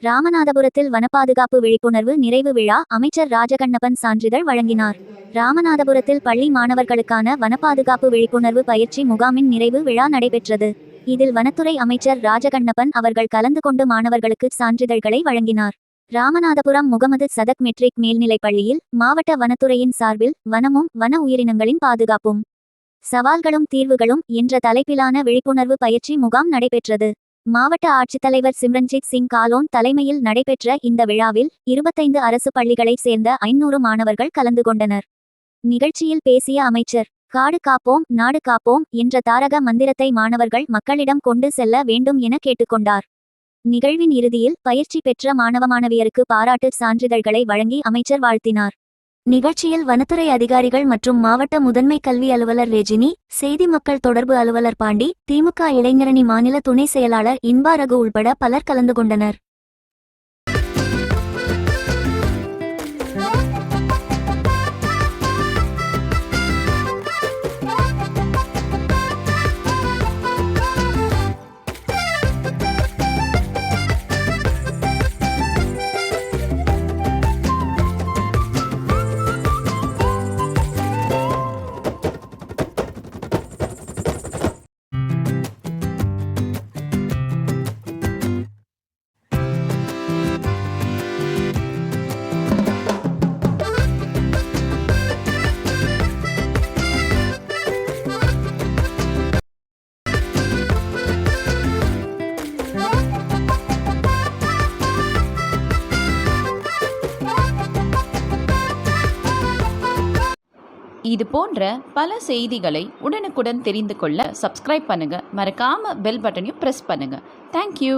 ராமநாதபுரத்தில் வனப்பாதுகாப்பு விழிப்புணர்வு நிறைவு விழா அமைச்சர் ராஜகண்ணப்பன் சான்றிதழ் வழங்கினார். ராமநாதபுரத்தில் பள்ளி மாணவர்களுக்கான வனப்பாதுகாப்பு விழிப்புணர்வு பயிற்சி முகாமின் நிறைவு விழா நடைபெற்றது. இதில் வனத்துறை அமைச்சர் ராஜகண்ணப்பன் அவர்கள் கலந்து கொண்டு மாணவர்களுக்கு சான்றிதழ்களை வழங்கினார். ராமநாதபுரம் முகமது சதக் மெட்ரிக் மேல்நிலைப் பள்ளியில் மாவட்ட வனத்துறையின் சார்பில் வனமும் வன உயிரினங்களின் பாதுகாப்பும் சவால்களும் தீர்வுகளும் என்ற தலைப்பிலான விழிப்புணர்வு பயிற்சி முகாம் நடைபெற்றது. மாவட்ட ஆட்சித்தலைவர் சிம்ரன்ஜித் சிங் காலோன் தலைமையில் நடைபெற்ற இந்த விழாவில் 25 அரசு பள்ளிகளைச் சேர்ந்த 500 மாணவர்கள் கலந்து கொண்டனர். நிகழ்ச்சியில் பேசிய அமைச்சர், காடு காப்போம் நாடு காப்போம் என்ற தாரக மந்திரத்தை மாணவர்கள் மக்களிடம் கொண்டு செல்ல வேண்டும் என கேட்டுக்கொண்டார். நிகழ்வின் இறுதியில் பயிற்சி பெற்ற மாணவ மாணவியருக்கு பாராட்டு சான்றிதழ்களை வழங்கி அமைச்சர் வாழ்த்தினார். நிகழ்ச்சியில் வனத்துறை அதிகாரிகள் மற்றும் மாவட்ட முதன்மை கல்வி அலுவலர் ரெஜினி, செய்தி மக்கள் தொடர்பு அலுவலர் பாண்டி, திமுக இளைஞரணி மாநில துணை செயலாளர் இன்பா ரகு உள்பட பலர் கலந்து கொண்டனர். இது போன்ற பல செய்திகளை உடனுக்குடன் தெரிந்து கொள்ள சப்ஸ்கிரைப் பண்ணுங்க. மறக்காம பெல் பட்டனையும் பிரஸ் பண்ணுங்க. தேங்க்யூ.